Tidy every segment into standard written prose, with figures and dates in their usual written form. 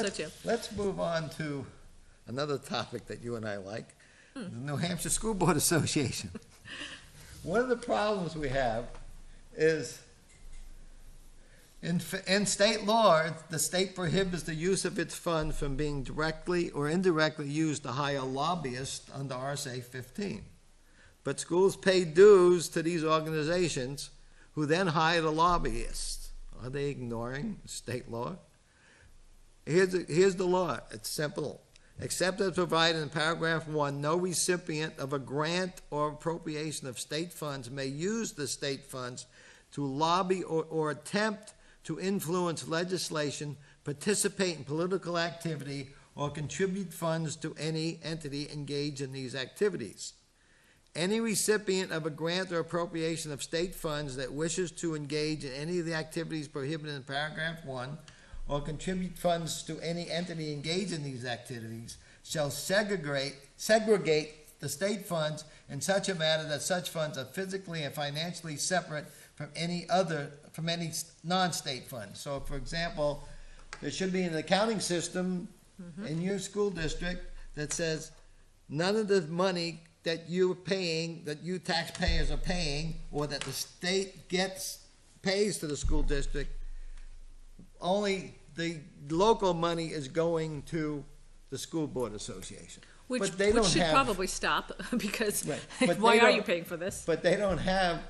So too. Let's move on to another topic that you and I like, the New Hampshire School Board Association. One of the problems we have is in state law, the state prohibits the use of its funds from being directly or indirectly used to hire lobbyists under RSA 15. But schools pay dues to these organizations who then hire the lobbyists. Are they ignoring state law? Here's the law. It's simple. Except as provided in paragraph 1, no recipient of a grant or appropriation of state funds may use the state funds to lobby or attempt to influence legislation, participate in political activity, or contribute funds to any entity engaged in these activities. Any recipient of a grant or appropriation of state funds that wishes to engage in any of the activities prohibited in paragraph 1 or contribute funds to any entity engaged in these activities shall segregate the state funds in such a manner that such funds are physically and financially separate from any non-state fund. So, for example, there should be an accounting system in your school district that says none of the money that you're paying, that you taxpayers are paying, or that the state pays to the school district, only the local money is going to the school board association. Which should probably stop because right. why are you paying for this? But they don't have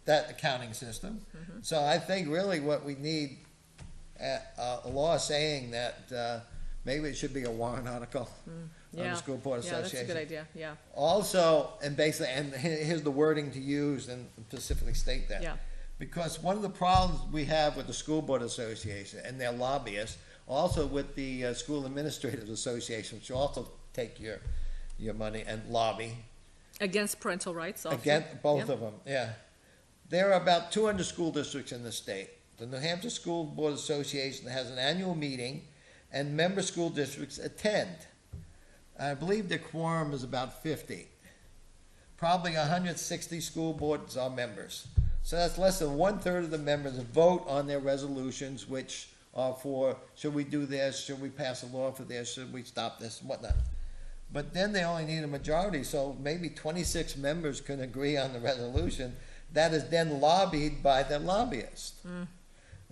that accounting system. So I think really what we need a law saying that maybe it should be a warrant article on the school board association. Yeah, that's a good idea. Yeah. Also, and basically, and here's the wording to use and specifically state that. Yeah. Because one of the problems we have with the school board association and their lobbyists, also with the school administrators association, which also take your money and lobby Against parental rights also. against both of them. Yeah. There are about 200 school districts in the state. The New Hampshire School Board Association has an annual meeting and member school districts attend. I believe the quorum is about 50. Probably 160 school boards are members. So that's less than 1/3 of the members vote on their resolutions, which are for, should we do this, should we pass a law for this, should we stop this, and whatnot. But then they only need a majority, so maybe 26 members can agree on the resolution. That is then lobbied by the lobbyist.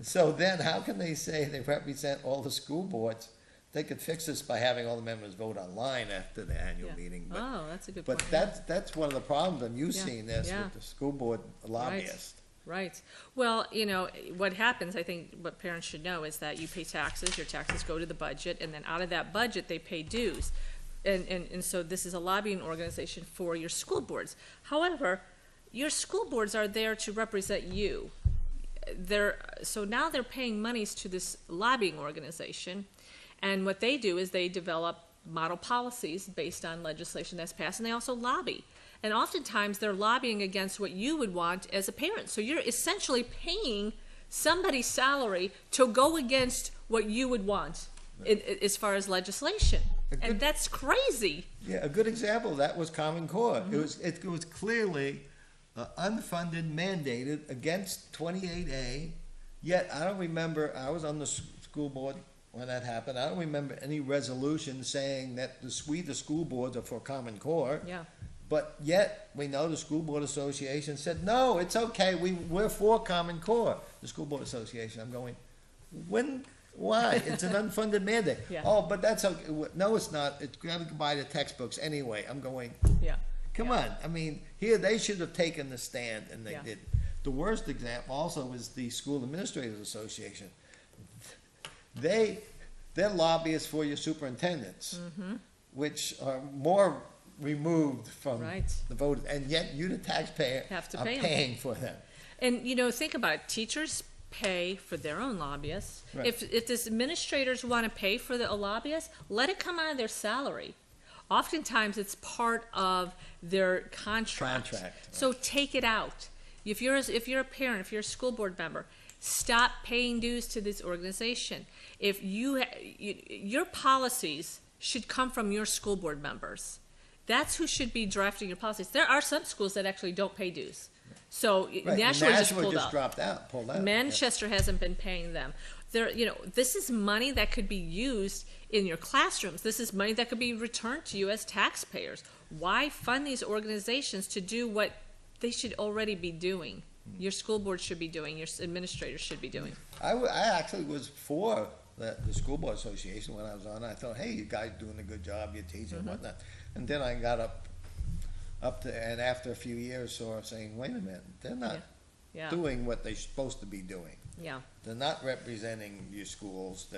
So then how can they say they represent all the school boards? They could fix this by having all the members vote online after the annual meeting. But, that's a good point. But that's one of the problems, and you've seen this with the school board lobbyist. Right. Well, you know, what happens, I think what parents should know is that you pay taxes, your taxes go to the budget, and then out of that budget they pay dues. And so this is a lobbying organization for your school boards. However, your school boards are there to represent you. So now they're paying monies to this lobbying organization, and what they do is they develop model policies based on legislation that's passed, and they also lobby. And oftentimes they're lobbying against what you would want as a parent. So you're essentially paying somebody's salary to go against what you would want as far as legislation. And that's crazy. Yeah, a good example of that was Common Core. It was clearly unfunded, mandated against 28A, yet I don't remember, I was on the school board when that happened, I don't remember any resolution saying that the school boards are for Common Core. Yeah. But yet, we know the School Board Association said, no, it's okay, we're for Common Core. The School Board Association, I'm going, why? It's an unfunded mandate. Yeah. Oh, but that's okay. No, it's not. It's got to buy the textbooks anyway. I'm going, come on. I mean, here they should have taken the stand, and they didn't. The worst example also is the School Administrators Association. They're lobbyists for your superintendents, which are more removed from the vote, and yet you, the taxpayer, are paying for them. And, you know, think about it. Teachers pay for their own lobbyists. Right. If the administrators want to pay for a lobbyist, let it come out of their salary. Oftentimes, it's part of their contract. So take it out. If you're a parent, if you're a school board member, stop paying dues to this organization. If your policies should come from your school board members. That's who should be drafting your policies. There are some schools that actually don't pay dues. So Right, Nashua just Nashua pulled just out. pulled out. Manchester hasn't been paying them. This is money that could be used in your classrooms. This is money that could be returned to you as taxpayers. Why fund these organizations to do what they should already be doing? Your school board should be doing, your administrators should be doing. I actually was for the school board association when I was on. I thought, hey, you guys doing a good job, you're teaching and whatnot. And then I got up to, and after a few years, saw saying, wait a minute, they're not Yeah. doing what they're supposed to be doing. Yeah. They're not representing your schools.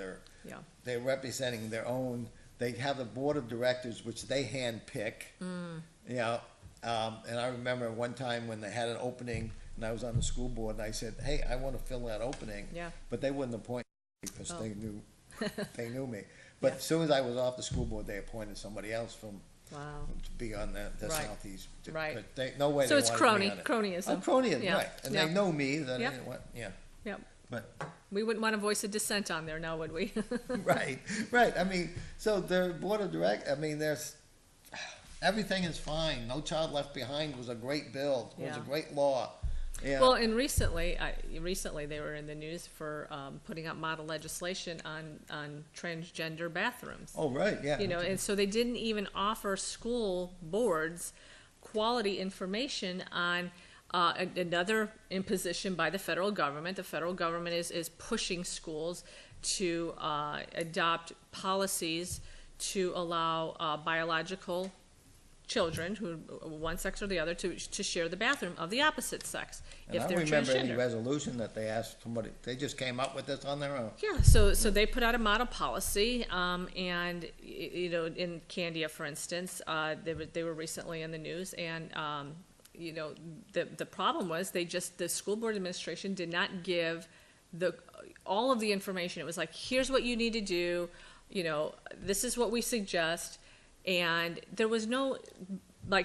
Yeah. They're representing their own. They have a board of directors which they hand pick. You know, and I remember one time when they had an opening, and I was on the school board, and I said, "Hey, I want to fill that opening." Yeah. But they wouldn't appoint me because Oh. they knew me. But as soon as I was off the school board, they appointed somebody else Wow. to be on the Right. southeast. Right. But no way. So they it's wanted me on it. cronyism. Oh, cronyism, Yeah. right? And Yeah. they know me. That Yep. yeah. Yep. But We wouldn't want to voice a dissent on there now, would we? right. I mean, so the board of I mean, there's everything is fine. No Child Left Behind was a great bill. It was a Yeah. great law. Yeah. Well, and recently they were in the news for putting out model legislation on transgender bathrooms. Oh, right. Yeah. And so they didn't even offer school boards quality information on another imposition by the federal government. The federal government is pushing schools to adopt policies to allow biological children, who one sex or the other, to share the bathroom of the opposite sex And if I they're don't remember any transgender. resolution that they asked somebody. They just came up with this on their own. Yeah, so they put out a model policy, and in Candia, for instance, they were recently in the news, and the problem was the school board administration did not give all of the information. It was like, here's what you need to do, this is what we suggest, and there was no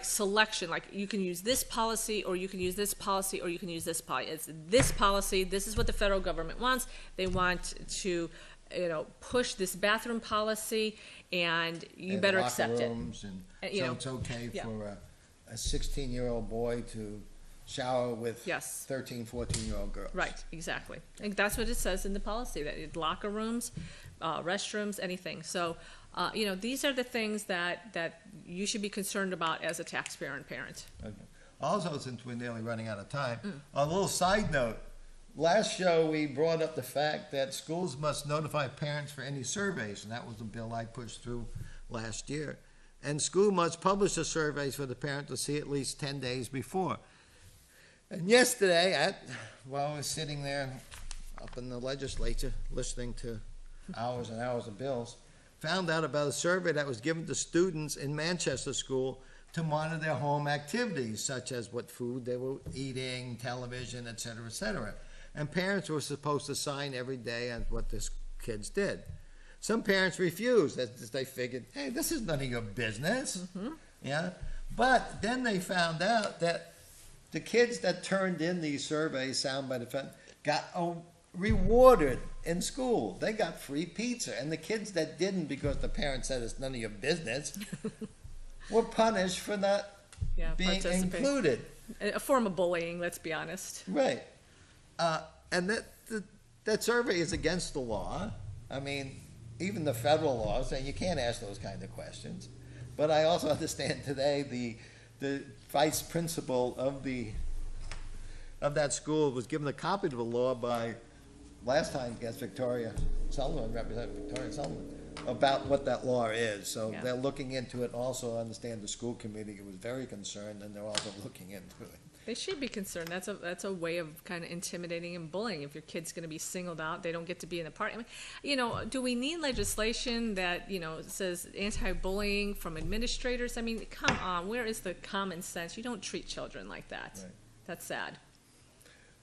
selection, like you can use this policy, or you can use this policy, or you can use this policy. It's this policy. This is what the federal government wants. They want to, push this bathroom policy, and you And better locker accept rooms it. And so it's okay yeah. for a 16-year-old boy to shower with Yes. 13, 14-year-old girls. Right, exactly. And that's what it says in the policy, that locker rooms, restrooms, anything. So, these are the things that you should be concerned about as a taxpayer and parent. Okay. Also, since we're nearly running out of time, a little side note. Last show, we brought up the fact that schools must notify parents for any surveys, and that was the bill I pushed through last year. And school must publish the surveys for the parent to see at least 10 days before. And yesterday, while I was sitting there up in the legislature listening to hours and hours of bills, found out about a survey that was given to students in Manchester School to monitor their home activities, such as what food they were eating, television, et cetera, and parents were supposed to sign every day on what the kids did. Some parents refused, as they figured, hey, this is none of your business. Yeah, but then they found out that the kids that turned in these surveys, sound by the front, got rewarded in school. They got free pizza, and the kids that didn't, because the parents said it's none of your business, were punished for not being included. A form of bullying, let's be honest. Right. And that survey is against the law. I mean, even the federal law saying you can't ask those kind of questions. But I also understand today the vice principal of that school was given a copy of the law by, last time, I guess, Representative Victoria Sullivan, about what that law is. So Yeah. they're looking into it. Also, I understand the school committee was very concerned, and they're also looking into it. They should be concerned. That's a way of kind of intimidating and bullying. If your kid's going to be singled out, they don't get to be in the party. I mean, do we need legislation that says anti-bullying from administrators? I mean, come on, where is the common sense? You don't treat children like that. Right. That's sad.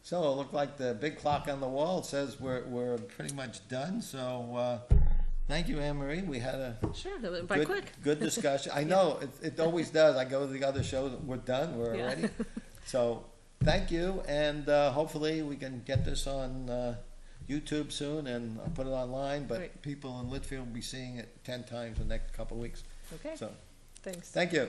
So it looked like the big clock on the wall says we're pretty much done. So thank you, Anne Marie. We had a Sure, that went by quick. good discussion. I know it always does. I go to the other shows. We're done. We're Yeah. ready. So thank you, and hopefully we can get this on YouTube soon and put it online. But Great. people in Litchfield will be seeing it 10 times in the next couple of weeks. Okay. So Thanks. thank you.